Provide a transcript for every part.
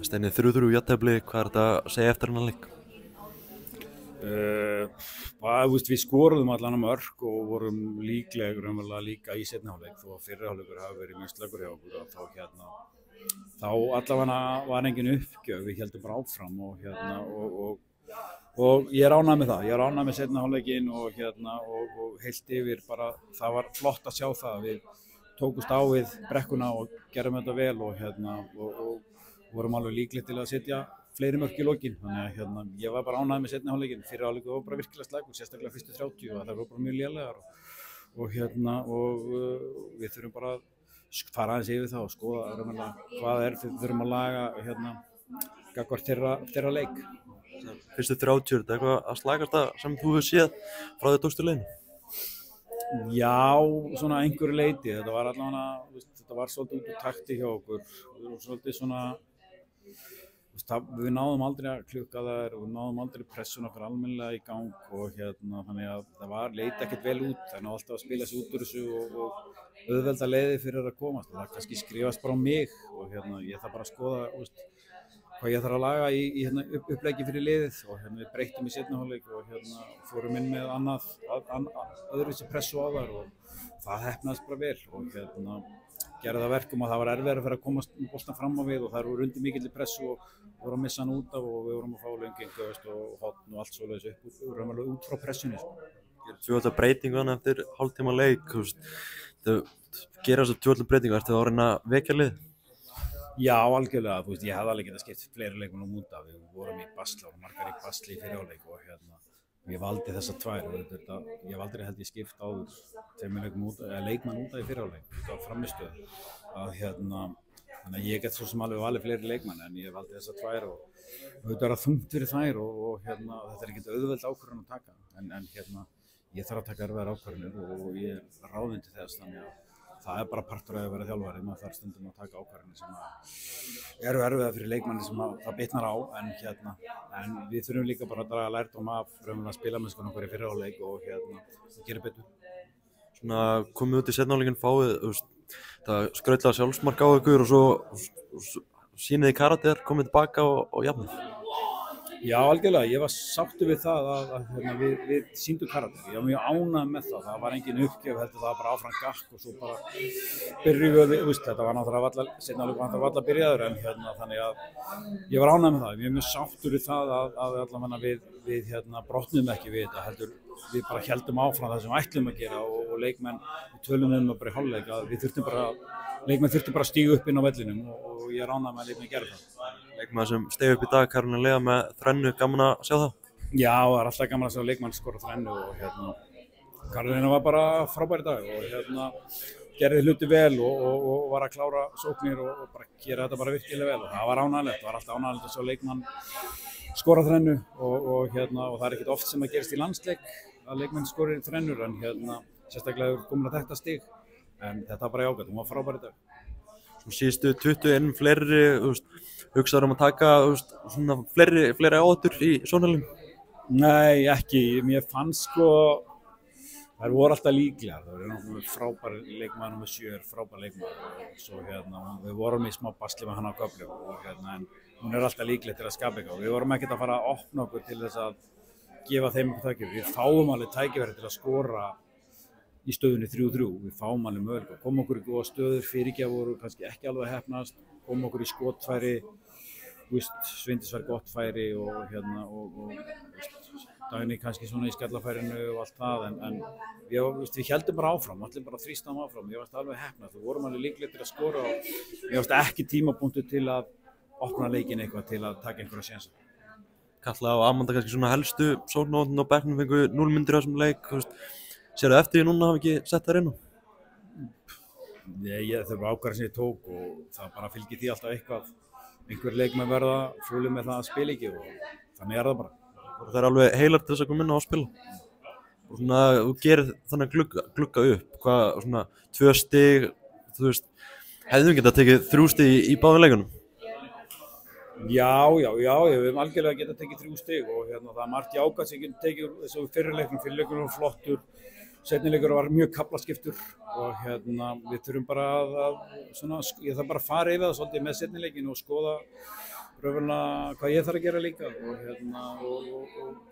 Steini 3-3 jafntefli, hvað þetta að segja eftir hennar leik? Við skoruðum allan mörk og vorum líklegir líka í seinni hálfleik þó að fyrri hálfleikur hafi verið mjög slökur hjá okkur þá allavega var engin uppgjöf, við héldum bara áfram og ég er ánægð með það, ég er ánægð með seinni hálfleikinn og heilt yfir bara það var flott að sjá það, við tókumst á við brekkuna og gerðum þetta vel og vorum alveg líklegir til að setja fleiri mörk í lokin, þannig að ég var bara ánægð með seinni hálfleikinn, fyrri hálfleikur var bara virkilega slakur, sérstaklega fyrstu 30 og það var bara mjög lélegar og við þurfum bara að fara aðeins yfir það og skoða hvað við þurfum að laga gagnvart þeirra leik. Fyrstu 30, er þetta eitthvað að slagast það sem þú hefur séð frá því tókstu leiðinu? Já, svona einhverju leyti, þetta var allavega, þetta var svolítið út úr takti hjá okkur, við vorum svolítið svona við náðum aldrei að klukka þær og við náðum aldrei pressun okkar almennilega í gang og þannig að það leit ekkert vel út, það náðu alltaf að spila sig út úr þessu og auðvelda leiði fyrir að komast og það kannski skrifast bara á mig og ég þarf bara að skoða hvað ég þarf að laga í uppleggi fyrir liðið og við breyttum í seinni hálfleik og fórum inn með öðruvísi pressu á þær og það heppnaðist bara vel og gerði það verkum að það var erfiðara fyrir að komast boltan fram á við og þær voru undir mikilli pressu og voru að missa hann út af og við vorum að fá lengingu og hotn og allt svoleiðis út frá pressunni. Tvöfalda breytingu eftir hálftíma leik, þú gera þessar tvöfalda breytingu, ertu þá að reyna að vekja lið? Já, algjörlega, ég hefði alveg getað skipt fleiri leikmönnum út af, við vorum í basli og margar í basli í fyrri hálfleik og ég valdi þessar tvær og ég hef aldrei held ég skipt áður leikmann út af í fyrri hálfleik, þetta var framistöð þannig að ég get svo sem alveg valið fleiri leikmann en ég valdi þessar tvær og þetta er að þungt fyrir þær og þetta er ekkert auðveld ákvörðun að taka en ég þarf að taka erfiðar ákvörðunir og ég er ráðinn til þess þannig að það er bara partur að vera þjálfari, maður þarf stundum að taka ákvarðanir sem eru erfiðar fyrir leikmanni sem það bitnar á en við þurfum líka bara að draga lærdóm af spilamennskunum okkar í fyrri hálfleik og gera betur. Svona komið út í seinni hálfleikinn fáið, það skrautlega sjálfsmark á ykkur og svo sýniði karakter, komið tilbaka og jafnir. Já, algjörlega, ég var sáttur við það að við sýndum karakter, ég var mjög ánægður með það var engin uppgjöf, það var bara áfram gakk og svo bara byrjuðu við, þetta var náttúrulega seinni hálfleikur var varla byrjaður en þannig að ég var ánægður með það, ég var mjög sáttur við það að við brotnuðum ekki við þetta, heldur við bara héldum áfram það sem við ætlum að gera og leikmenn, við tölum bara í hálfleik að leikmenn þurftu bara að stíga upp inn á vellinum og ég er ánægður með að leikmenn gera það. Leikmaður sem steig upp í dag, Karolína Lea með þrennu, gaman að sjá það? Já, það er alltaf gaman að sjá leikmann skora þrennu og Karolína var bara frábær í dag og gerði hluti vel og var að klára sóknir og bara gera þetta bara virkilega vel og það var ánægilegt, það var alltaf ánægilegt að sjá leikmann skora þrennu og það er ekkert oft sem að gerist í landsleik að leikmenn skori þrennur en sérstaklega komin að þetta stig en þetta var bara jákvæmt, hún var frábær í dag. Síðustu 21 fleiri, hugsaður að taka svona fleiri áður í svona leik? Nei, ekki. Mér fannst þær voru alltaf líklegar. Það voru frábær leikmaður nummer 7, frábær leikmaður og svo við vorum í smá basli með hana á köflum og en hún er alltaf líkleg til að skapa eitthvað. Við vorum ekkert að fara að opna okkur til þess að gefa þeim eitthvað tækifæri. Við fáum alveg tækifæri til að skora í stöðunni 3-3, við fáum alveg möguleika, kom okkur í góða stöður, fyrirgefur voru kannski ekki alveg heppnast, kom okkur í skotfæri, Svindis var gott færi og Dagný kannski svona í skallafærinu og allt það en við héldum bara áfram, allir bara þrýstum áfram, ég varst alveg heppnast, við vorum alveg líklegir til að skora og ég varst ekki tímapunktur til að opna leikinn eitthvað til að taka einhverja sénsa. Katla og Amanda kannski svona helstu sóknarvörðurinn á bekknum fengu 0 myndir á þessum leik, sérðu eftir því núna hafa ekki sett þær inn á? Það var ákvarðan sem ég tók og það bara fylgir því alltaf einhver leikmenn verða fúlir með það að spila ekki og þannig er það bara. Það er alveg heilar til þess að koma inn á að spila. Og svona, þú gerir þannig að glugga upp, hvað svona 2 stig, hefðum við getað tekið 3 stig í báðum leikunum? Já, við hefum algjörlega getað tekið 3 stig og það er margt jákvæmt sem getur tekið þessu fyrri leikunum var flottur, seinni leikur var mjög kaflaskiptur og við þurfum bara ég þarf bara að fara yfir það svolítið með seinni leikinn og skoða raunverulega hvað ég þarf að gera líka og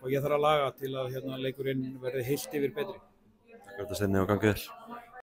hvað ég þarf að laga til að leikurinn verði heilt yfir betri. Takk fyrir þetta Steini og gangið þér.